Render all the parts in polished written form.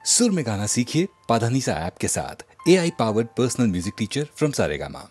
सुर में गाना सीखिए पाधानीसा ऐप के साथ। AI powered personal music teacher from Saregama.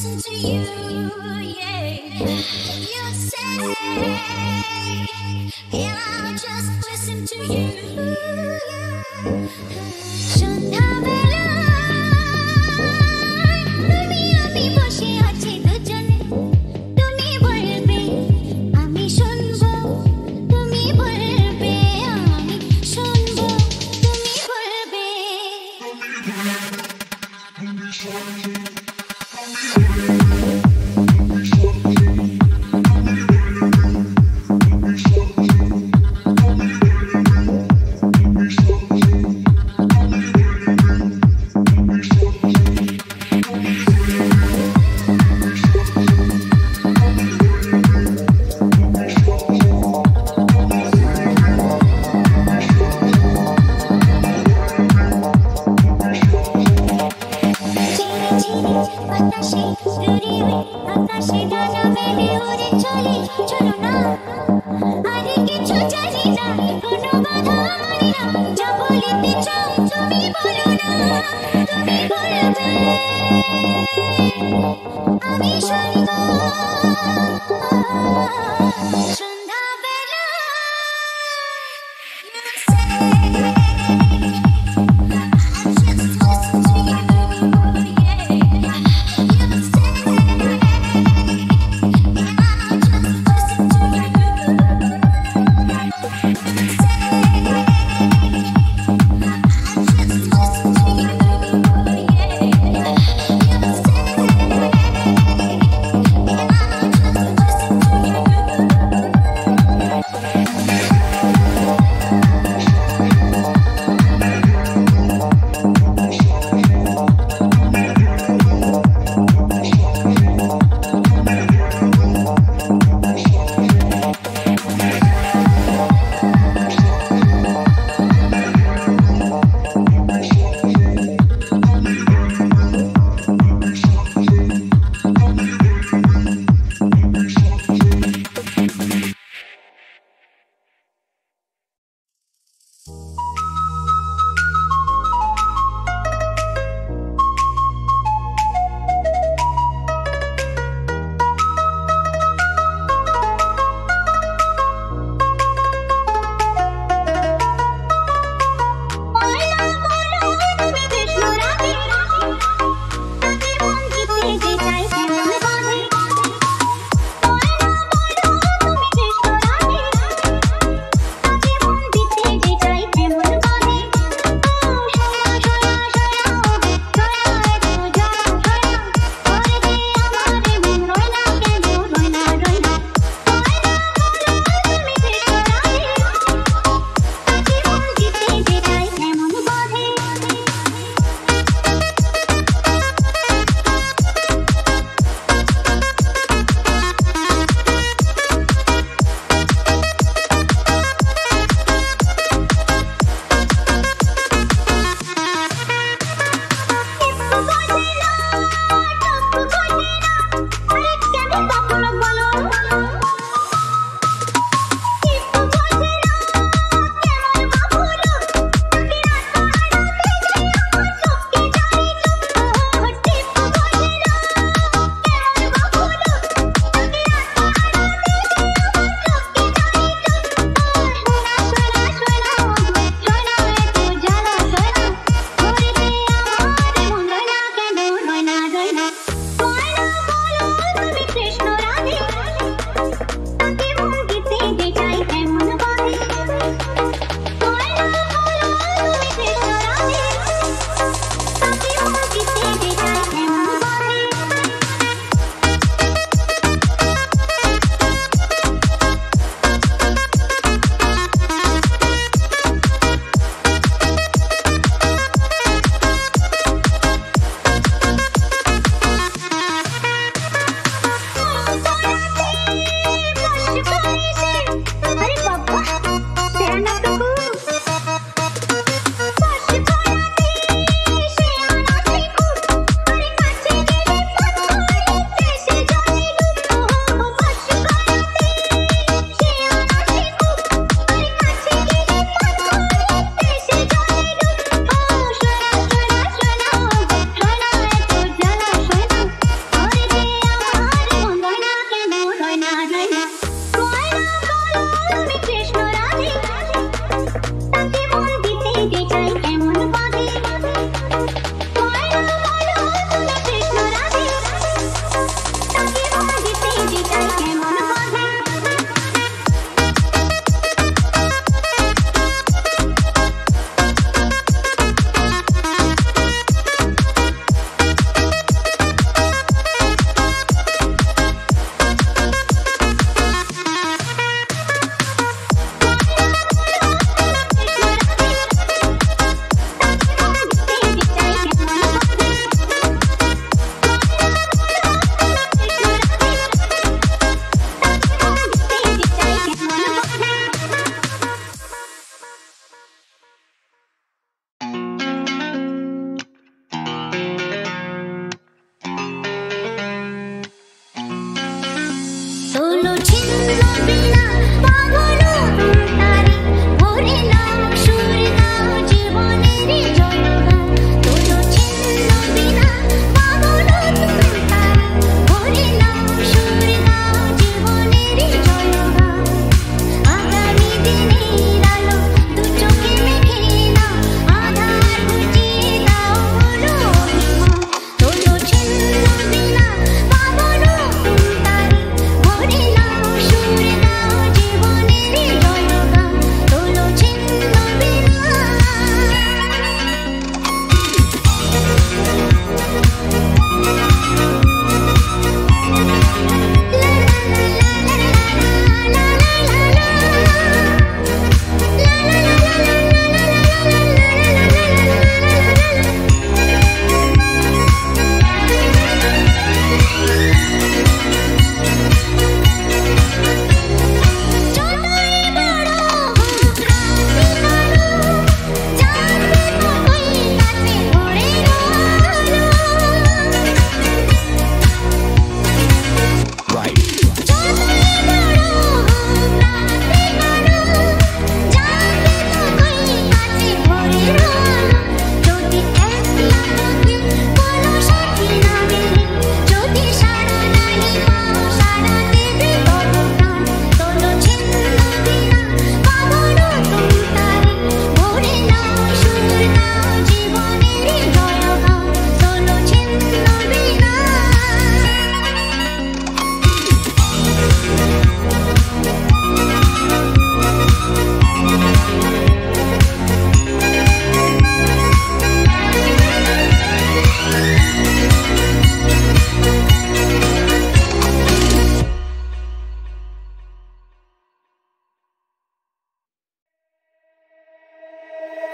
listen to you, yeah. You say, yeah, I'll just listen to you. সন্ধ্যাবেলায় তুমি আমি বসে আছি দুজনে, তুমি বলবে আমি শুনবো, তুমি বলবে আমি শুনবো, তুমি বলবে বাতাসে দূরে ওই আকাশে ডানা মেলে উড়ে চলে, চলো না আরে কিছু জানি না, কোনো বাধা মানি না, যা বলিতে চাও তুমি বলো না, তুমি বলবে আমি শুনবো। সন্ধ্যাবেলা you say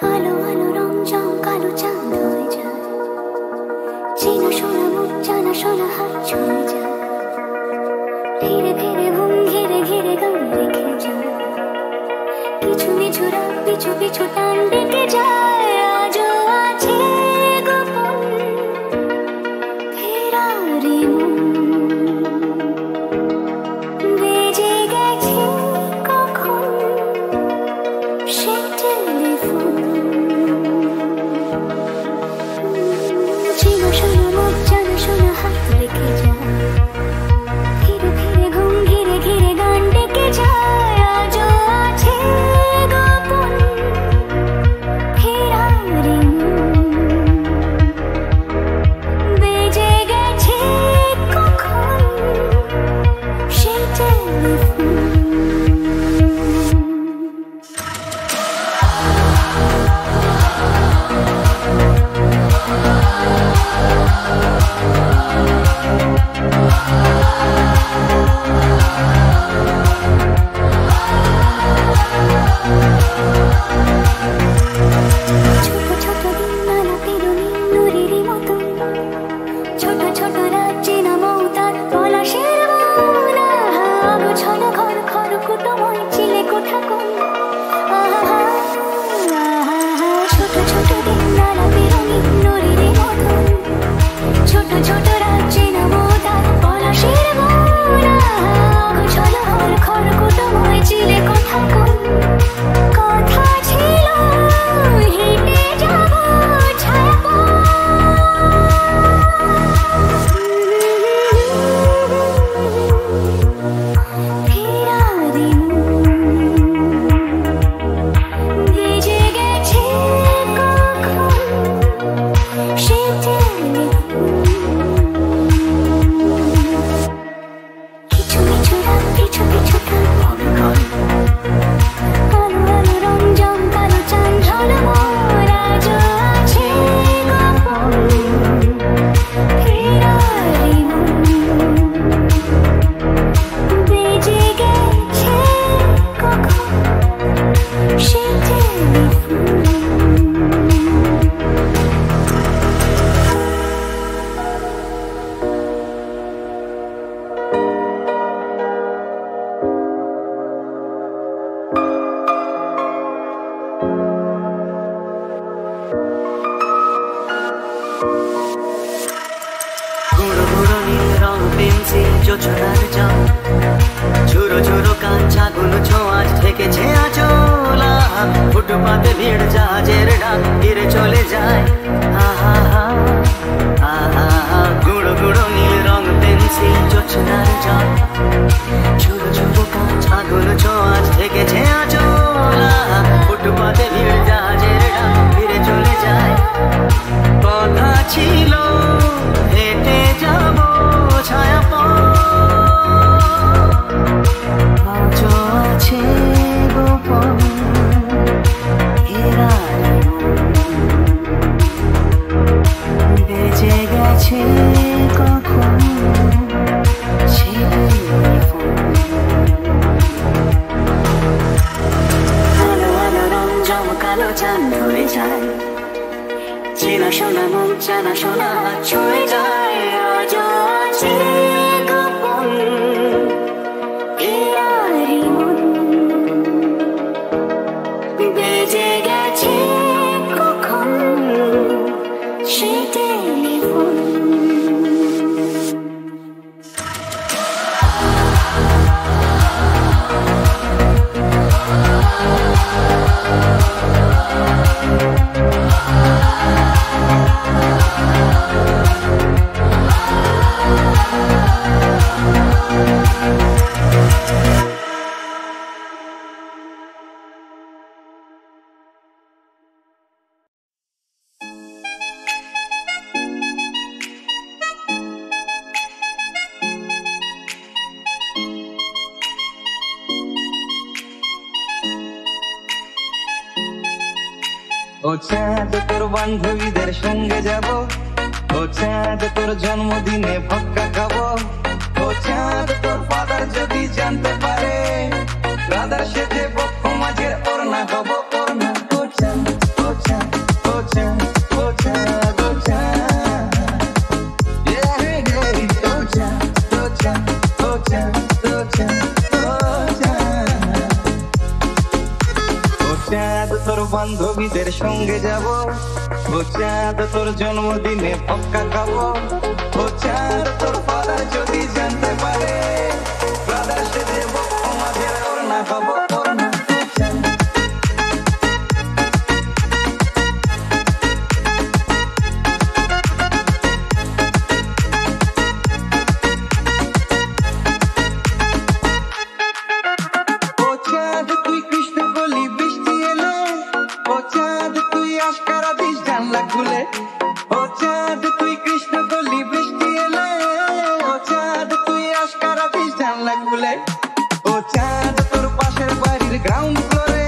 আলো আলো রং জং কালো চাঁদ হয়ে যায়, চেনা শোনা মুখ জানা শোনা হাত ছুঁয়ে যায়, ধীরে ধীরে ঘুম ঘিরে ঘিরে গান রেখে যায়, কিছু মিছু রাত পিছু পিছু টান ডেকে যায়, আজও আছে গোপন ফেরারি মন, বেজে গেছে কখন সে টেলিফোন, চেনা শোনা মুখ জানা শোনা হাত রেখে যায়, ধীরে ধীরে ঘুম ঘিরে ঘিরে গান ডেকে যায়, আজও আছে গোপন ফেরারি মন, বেজে গেছে কখন সে টেলিফোন। ছোট ছোট দিন নানা পেরোনি নুরেরই মতো, ছোট ছোট রাত চেনা মৌতার পলাশের মন, গোছানো ঘর খড়কুটোময় চিলে কোঠা কোন, ছোট ছোট দিন নানা পেরোনি নুরেরই মতো, ছোট ছোট রাত চেনা মৌতার পলাশের মন, গোছানো ঘর খড়কুটোময় চিলে কোঠা কোন, কথা ছিল হেঁটে যাব ছায়াপথ, ফেরারি মন, বেজে গেছে কখন সে টেলিফোন, কিছু কিছু রাত পিছু পিছু টান হবে ঘর, আলো আলো রং জং কালো চাঁদ ঝলমল, আজও আছে গোপন ফেরারি মন, বেজে গেছে কখন সে টেলিফোন। গুঁড়ো গুঁড়ো নীল রং পেন্সিল জোছনার জল, ঝুরো ঝুরো কাঁচাগুলো ছোঁয়াজ ঠেকেছে আচলা, ফুটপাতে ভিড় জাহাজের ডাক ফিরে চলে যায়, আহা আহা, গুঁড়ো গুঁড়ো নীল রং পেন্সিল জোছনার জল, ঝুরো ঝুরো কাঁচাগুলো ছোঁয়াজ ঠেকেছে আচলা, ফুটপাতে ভিড় জাহাজের ডাক ফিরে চলে যায়, কথা ছিল হেঁটে যাব ছায়াপথ, আজও আছে গোপন ফেরারি মন, বেজে গেছে কখন সে টেলিফোন, আলো আলো রং জমকালো চাঁদ হয়ে যায়, চেনা শোনা মুখ জানা শোনা হাত ছুঁয়ে যায়, আজও আছে গোপন ফেরারি মন, বেজে গেছে কখন সে টেলিফোন। ও চাঁদ তোর বান্ধবীদের সঙ্গে যাব, ও চাঁদ তোর জন্মদিনে ভক্কা খাবো, ও চাঁদ তোর ফাদার যদি জানতে পারে, রাধার সাথে বক্ষ মাঝের ওড়না হব ওড়না। ও চাঁদ বান্ধবীদের সঙ্গে যাব, ও চাঁদ তোর জন্মদিনে পক্কা খাবো, ও চাঁদ তোর ফাদার যদি জানতে পারে, ব্রাদার সেজে বক্ষ মাঝে ওড়না খাবো, ওড়না। গ্রাউন্ড ফ্লোরে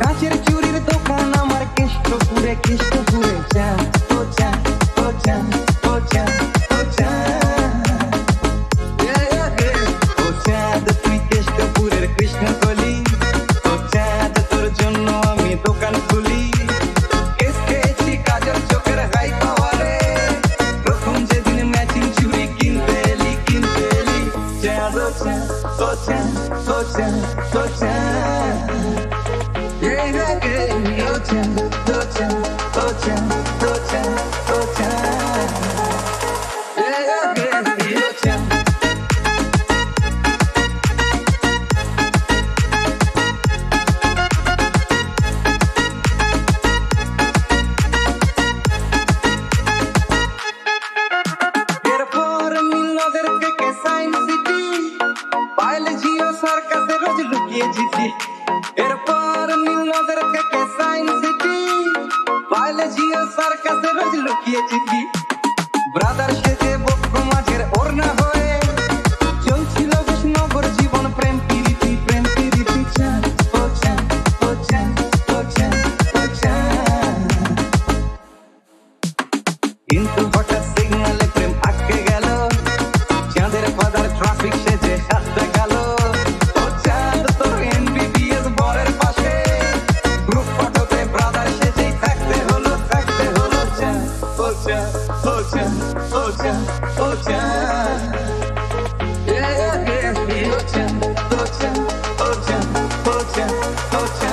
গাছের চুরির দোকান আমার কেষ্টপুরে, কেষ্টপুরে চাঁদ, ও চাঁদ, ও চাঁদ, ও চাঁদ, ও চাঁদ, ও চাঁদ তুই কেষ্টপুরের কৃষ্ণকলি, ও চাঁদ তোর জন্য আমি দোকান খুলি, কেস খেয়েছি কাজল চোখের হাই পাওয়ারে, প্রথম যেদিন ম্যাচিং চুড়ি কিনতে এলি, কিনতে এলি, চাঁদ, ও চাঁদ, ও চাঁদ, ও চাঁদ, ও চাঁদ। এরপর নীলনদের থেকে সায়েন্স সিটি, বায়োলজিও সার্কাসে রোজ লুকিয়ে জিতি। এরপর নীলনদের থেকে সায়েন্স সিটি, বায়োলজিও সার্কাসে রোজ লুকিয়ে জিতি। ব্রাদার সেজে বক্ষ মাঝের ওড়না হয়ে চলছিল বেশ নগর জীবন, প্রেম প্রীতি, প্রেম প্রীতি, চাঁদ, ও চাঁদ, ও চাঁদ, ও চাঁদ, ও চাঁদ। কিন্তু হঠাৎ সিগনালে প্রেম আটকে গেল, চাঁদের ফাদার ট্রাফিক সেজে হাঁটতে গেল, ও চাঁদ তোর এমবিবিএস বরের পাশে গ্রুপ ফটোতে ব্রাদার সেজেই থাকতে হলো, থাকতে হলো, চাঁদ, ও চাঁদ, ও চাঁদ, ও চাঁদ, ও চাঁদ, ও চাঁদ, ও চাঁদ, ও চাঁদ, ও চাঁদ, ও চাঁদ।